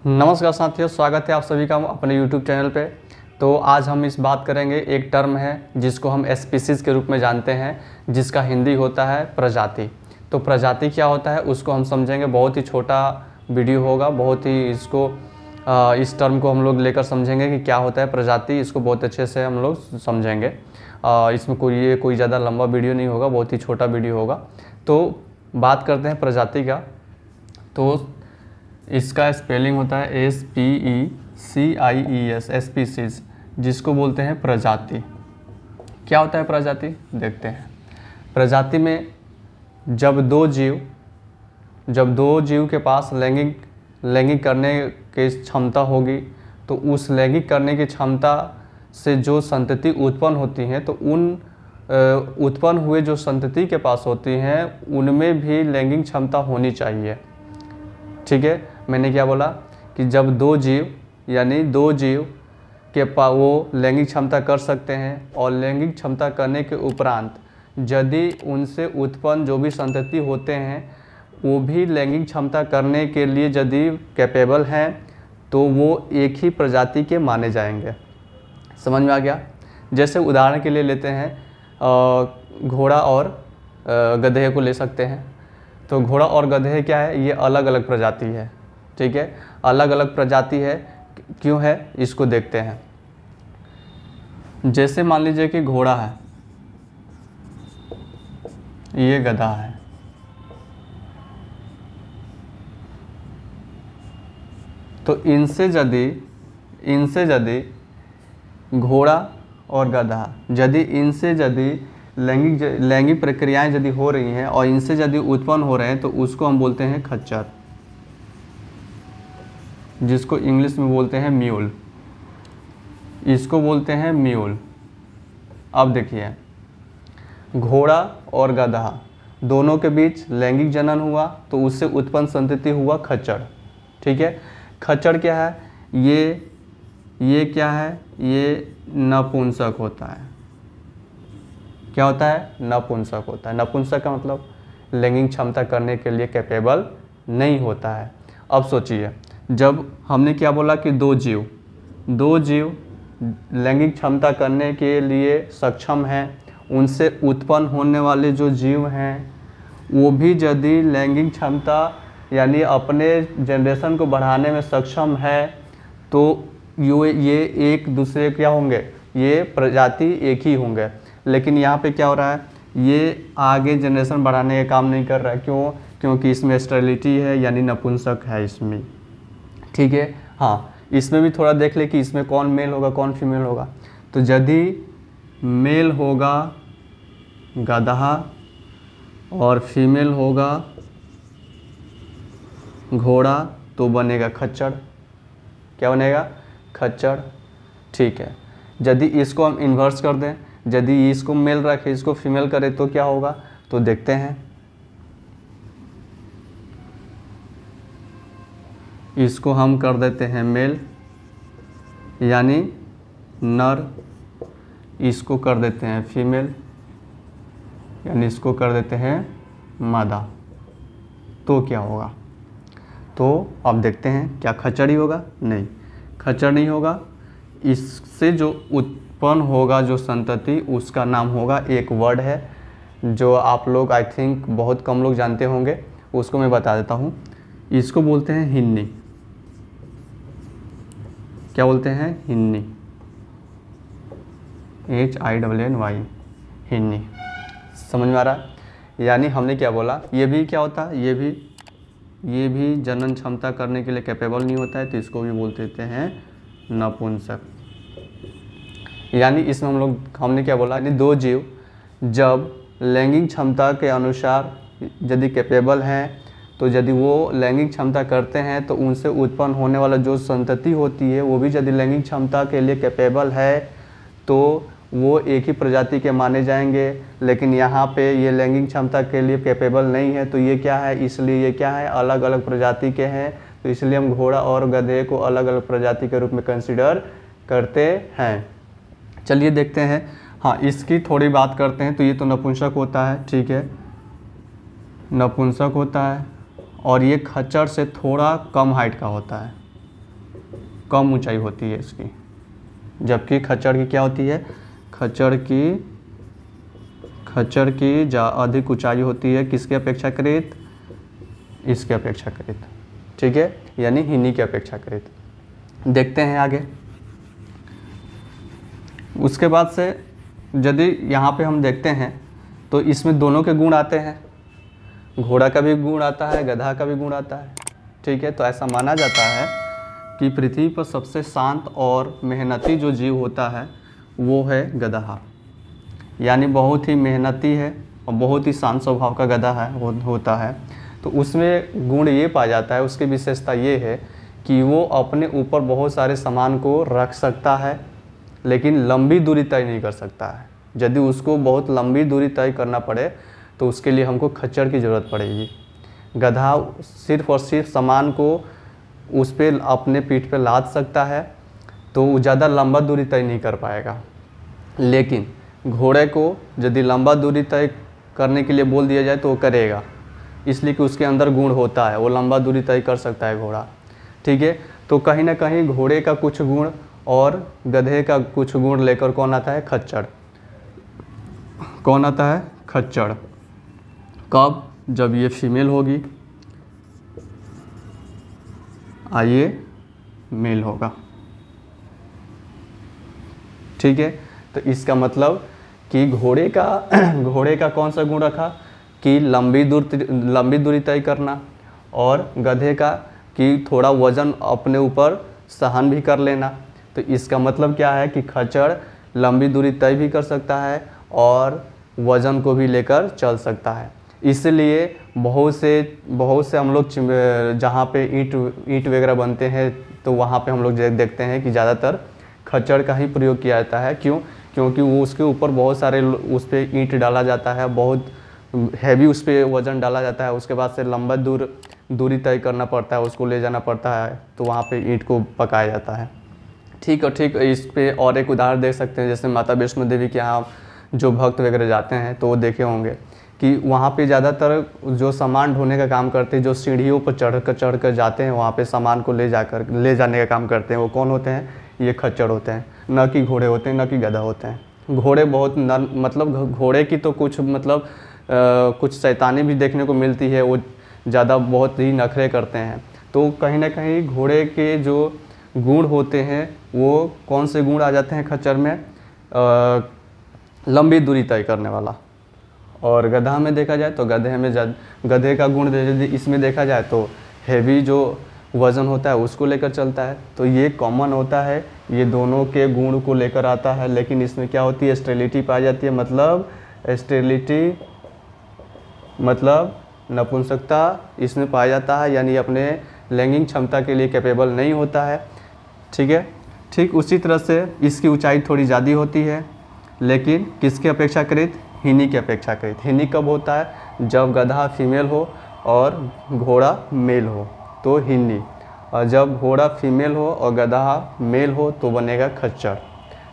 नमस्कार साथियों, स्वागत है आप सभी का अपने YouTube चैनल पे। तो आज हम इस बात करेंगे, एक टर्म है जिसको हम स्पीसीज़ के रूप में जानते हैं, जिसका हिंदी होता है प्रजाति। तो प्रजाति क्या होता है उसको हम समझेंगे। बहुत ही छोटा वीडियो होगा, बहुत ही इस टर्म को हम लोग लेकर समझेंगे कि क्या होता है प्रजाति। इसको बहुत अच्छे से हम लोग समझेंगे। इसमें कोई ज़्यादा लंबा वीडियो नहीं होगा, बहुत ही छोटा वीडियो होगा। तो बात करते हैं प्रजाति का। तो इसका स्पेलिंग होता है SPECIES, स्पीसीज, जिसको बोलते हैं प्रजाति। क्या होता है प्रजाति, देखते हैं। प्रजाति में जब दो जीव के पास लैंगिक करने की क्षमता होगी, तो उस लैंगिक करने की क्षमता से जो संतति उत्पन्न होती हैं, तो उन उत्पन्न हुए जो संतति के पास होती हैं उनमें भी लैंगिक क्षमता होनी चाहिए। ठीक है, मैंने क्या बोला कि जब दो जीव के पास वो लैंगिक क्षमता कर सकते हैं, और लैंगिक क्षमता करने के उपरांत यदि उनसे उत्पन्न जो भी संतति होते हैं वो भी लैंगिक क्षमता करने के लिए यदि कैपेबल हैं, तो वो एक ही प्रजाति के माने जाएंगे। समझ में आ गया। जैसे उदाहरण के लिए लेते हैं, घोड़ा और गधे को ले सकते हैं। तो घोड़ा और गधे क्या है, ये अलग अलग प्रजाति है। ठीक है, अलग अलग प्रजाति है। क्यों है इसको देखते हैं। जैसे मान लीजिए कि घोड़ा है, ये गधा है। तो इनसे यदि घोड़ा और गधा यदि लैंगिक प्रक्रियाएं यदि हो रही हैं और इनसे यदि उत्पन्न हो रहे हैं, तो उसको हम बोलते हैं खच्चर, जिसको इंग्लिश में बोलते हैं म्यूल। इसको बोलते हैं म्यूल। अब देखिए, घोड़ा और गधा दोनों के बीच लैंगिक जनन हुआ, तो उससे उत्पन्न संतति हुआ खच्चर। ठीक है, खच्चर क्या है, ये क्या है, ये नपुंसक होता है। क्या होता है, नपुंसक होता है। नपुंसक का मतलब लैंगिक क्षमता करने के लिए कैपेबल नहीं होता है। अब सोचिए, जब हमने क्या बोला कि दो जीव लैंगिक क्षमता करने के लिए सक्षम हैं, उनसे उत्पन्न होने वाले जो जीव हैं वो भी यदि लैंगिक क्षमता यानी अपने जनरेशन को बढ़ाने में सक्षम है, तो ये एक दूसरे क्या होंगे, ये प्रजाति एक ही होंगे। लेकिन यहाँ पे क्या हो रहा है, ये आगे जनरेशन बढ़ाने का काम नहीं कर रहा है। क्यों? क्योंकि इसमें स्टेरिलिटी है, यानी नपुंसक है इसमें। ठीक है, हाँ, इसमें भी थोड़ा देख ले कि इसमें कौन मेल होगा कौन फीमेल होगा। तो यदि मेल होगा गधा और फीमेल होगा घोड़ा, तो बनेगा खच्चर। क्या बनेगा, खच्चर। ठीक है, यदि इसको हम इन्वर्स कर दें, यदि इसको मेल रखे इसको फीमेल करें, तो क्या होगा, तो देखते हैं। इसको हम कर देते हैं मेल यानी नर, इसको कर देते हैं फीमेल यानी इसको कर देते हैं मादा। तो क्या होगा, तो अब देखते हैं क्या खच्चर ही होगा। नहीं, खच्चर नहीं होगा। इससे जो उत्पन्न होगा जो संतति, उसका नाम होगा, एक वर्ड है जो आप लोग आई थिंक बहुत कम लोग जानते होंगे, उसको मैं बता देता हूँ। इसको बोलते हैं हिन्नी। क्या बोलते हैं, हिन्नी, HINNY, हिन्नी। समझ में आ रहा है। यानी हमने क्या बोला, ये भी क्या होता है, ये भी जनन क्षमता करने के लिए कैपेबल नहीं होता है, तो इसको भी बोल देते हैं नपुंसक। यानी इसमें हमने क्या बोला, यानी दो जीव जब लैंगिक क्षमता के अनुसार यदि कैपेबल हैं, तो यदि वो लैंगिक क्षमता करते हैं, तो उनसे उत्पन्न होने वाला जो संतति होती है वो भी यदि लैंगिक क्षमता के लिए कैपेबल है, तो वो एक ही प्रजाति के माने जाएंगे। लेकिन यहाँ पे ये लैंगिक क्षमता के लिए कैपेबल नहीं है, तो ये क्या है, इसलिए ये क्या है, अलग अलग प्रजाति के हैं। तो इसलिए हम घोड़ा और गधे को अलग अलग प्रजाति के रूप में कंसिडर करते हैं। चलिए देखते हैं। हाँ, इसकी थोड़ी बात करते हैं। तो ये तो नपुंसक होता है, ठीक है, नपुंसक होता है, और ये खच्चर से थोड़ा कम हाइट का होता है। कम ऊंचाई होती है इसकी, जबकि खच्चर की क्या होती है, खच्चर की अधिक ऊंचाई होती है किसके अपेक्षाकृत, इसके अपेक्षाकृत, ठीक है, यानी हिन्नी के अपेक्षाकृत। देखते हैं आगे। उसके बाद से यदि यहाँ पे हम देखते हैं तो इसमें दोनों के गुण आते हैं, घोड़ा का भी गुण आता है, गधा का भी गुण आता है, ठीक है। तो ऐसा माना जाता है कि पृथ्वी पर सबसे शांत और मेहनती जो जीव होता है वो है गधा, यानी बहुत ही मेहनती है और बहुत ही शांत स्वभाव का गधा होता है। तो उसमें गुण ये पाया जाता है, उसकी विशेषता ये है कि वो अपने ऊपर बहुत सारे सामान को रख सकता है, लेकिन लंबी दूरी तय नहीं कर सकता है। यदि उसको बहुत लंबी दूरी तय करना पड़े तो उसके लिए हमको खच्चर की ज़रूरत पड़ेगी। गधा सिर्फ और सिर्फ सामान को उस पर अपने पीठ पे लाद सकता है, तो वो ज़्यादा लंबा दूरी तय नहीं कर पाएगा। लेकिन घोड़े को यदि लंबा दूरी तय करने के लिए बोल दिया जाए तो वो करेगा, इसलिए कि उसके अंदर गुण होता है, वो लंबा दूरी तय कर सकता है घोड़ा, ठीक है। तो कहीं ना कहीं घोड़े का कुछ गुण और गधे का कुछ गुण लेकर कौन आता है, खच्चर। कौन आता है, खच्चर। कब, जब ये फीमेल होगी, आइए मेल होगा, ठीक है। तो इसका मतलब कि घोड़े का कौन सा गुण रखा कि लंबी दूरी तय करना, और गधे का कि थोड़ा वज़न अपने ऊपर सहन भी कर लेना। तो इसका मतलब क्या है कि खच्चर लंबी दूरी तय भी कर सकता है और वज़न को भी लेकर चल सकता है। इसलिए बहुत से हम लोग जहाँ पे ईंट वगैरह बनते हैं तो वहाँ पे हम लोग देखते हैं कि ज़्यादातर खच्चर का ही प्रयोग किया जाता है। क्यों? क्योंकि वो उसके ऊपर बहुत सारे उस पर ईंट डाला जाता है, बहुत हैवी उस पर वज़न डाला जाता है, उसके बाद से लंबा दूरी तय करना पड़ता है, उसको ले जाना पड़ता है, तो वहाँ पे ईंट को पकाया जाता है। ठीक है, ठीक। इस पे और एक उदाहरण देख सकते हैं, जैसे माता वैष्णो देवी के यहाँ जो भक्त वगैरह जाते हैं तो वो देखे होंगे कि वहाँ पे ज़्यादातर जो सामान ढोने का काम करते हैं, जो सीढ़ियों पर चढ़ कर जाते हैं, वहाँ पे सामान को ले जाने का काम करते हैं, वो कौन होते हैं? ये खच्चर होते हैं, न कि घोड़े होते हैं, न कि गधा होते हैं। घोड़े बहुत मतलब घोड़े की तो कुछ मतलब कुछ शैतानी भी देखने को मिलती है, वो ज़्यादा बहुत ही नखरे करते हैं। तो कहीं ना कहीं घोड़े के जो गुण होते हैं वो कौन से गुण आ जाते हैं खच्चर में? लंबी दूरी तय करने वाला। और गधा में देखा जाए तो गधे का गुण यदि इसमें देखा जाए तो हैवी जो वज़न होता है उसको लेकर चलता है। तो ये कॉमन होता है, ये दोनों के गुण को लेकर आता है। लेकिन इसमें क्या होती है? स्टेरिलिटी पाई जाती है। मतलब स्टेरिलिटी मतलब नपुंसकता इसमें पाया जाता है, यानी अपने लैंगिक क्षमता के लिए कैपेबल नहीं होता है। ठीक है, ठीक उसी तरह से इसकी ऊंचाई थोड़ी ज़्यादा होती है, लेकिन किसके अपेक्षाकृत? हिनी के अपेक्षाकृत। हिनी कब होता है? जब गधा फीमेल हो और घोड़ा मेल हो तो हिनी, और जब घोड़ा फीमेल हो और गधा मेल हो तो बनेगा खच्चर।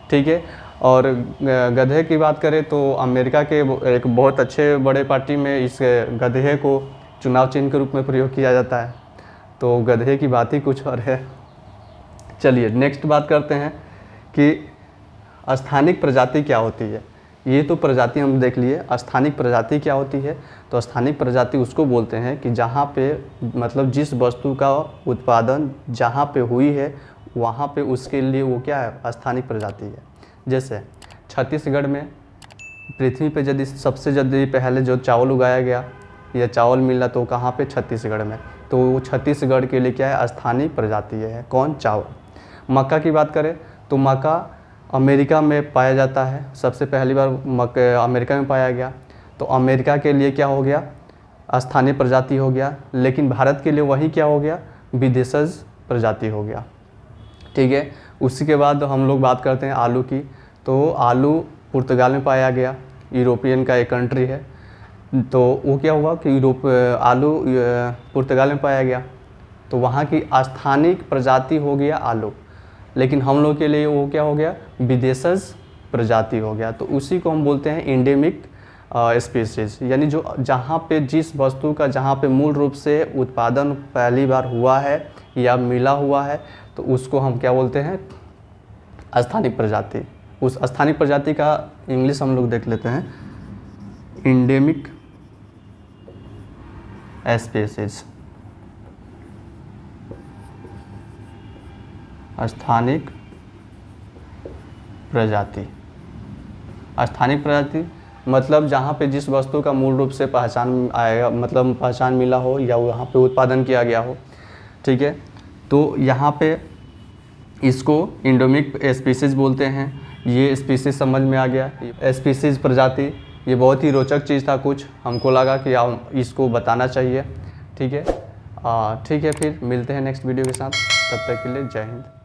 ठीक है। और गधे की बात करें तो अमेरिका के एक बहुत अच्छे बड़े पार्टी में इस गधे को चुनाव चिन्ह के रूप में प्रयोग किया जाता है। तो गधे की बात ही कुछ और है। चलिए नेक्स्ट बात करते हैं कि स्थानिक प्रजाति क्या होती है। ये तो प्रजाति हम देख लिए, स्थानिक प्रजाति क्या होती है? तो स्थानिक प्रजाति उसको बोलते हैं कि जहाँ पे मतलब जिस वस्तु का उत्पादन जहाँ पे हुई है वहाँ पे उसके लिए वो क्या है? स्थानिक प्रजाति है। जैसे छत्तीसगढ़ में पृथ्वी पे यदि सबसे यदि पहले जो चावल उगाया गया या चावल मिला तो कहाँ पे? छत्तीसगढ़ में। तो वो छत्तीसगढ़ के लिए क्या है? स्थानीय प्रजाति है। कौन? चावल। मक्का की बात करें तो मक्का अमेरिका में पाया जाता है, सबसे पहली बार मक्का अमेरिका में पाया गया, तो अमेरिका के लिए क्या हो गया? स्थानीय प्रजाति हो गया। लेकिन भारत के लिए वही क्या हो गया? विदेशज प्रजाति हो गया। ठीक है। उसी के बाद हम लोग बात करते हैं आलू की। तो आलू पुर्तगाल में पाया गया, यूरोपियन का एक कंट्री है। तो वो क्या हुआ कि आलू पुर्तगाल में पाया गया, तो वहाँ की स्थानिक प्रजाति हो गया आलू। लेकिन हम लोग के लिए वो क्या हो गया? विदेशज प्रजाति हो गया। तो उसी को हम बोलते हैं एंडेमिक स्पीसीज, यानी जो जहाँ पे जिस वस्तु का जहाँ पे मूल रूप से उत्पादन पहली बार हुआ है या मिला हुआ है, तो उसको हम क्या बोलते हैं, स्थानिक प्रजाति। उस स्थानिक प्रजाति का इंग्लिश हम लोग देख लेते हैं, इंडेमिक स्पीसीज, स्थानिक प्रजाति। स्थानिक प्रजाति मतलब जहाँ पे जिस वस्तु का मूल रूप से पहचान आएगा, मतलब पहचान मिला हो या वहाँ पे उत्पादन किया गया हो, ठीक है। तो यहाँ पे इसको इंडेमिक स्पीसीज बोलते हैं। ये स्पीसीज समझ में आ गया। स्पीसीज प्रजाति ये बहुत ही रोचक चीज़ था, कुछ हमको लगा कि आप इसको बताना चाहिए, ठीक है। ठीक है, फिर मिलते हैं नेक्स्ट वीडियो के साथ, तब तक के लिए जय हिंद।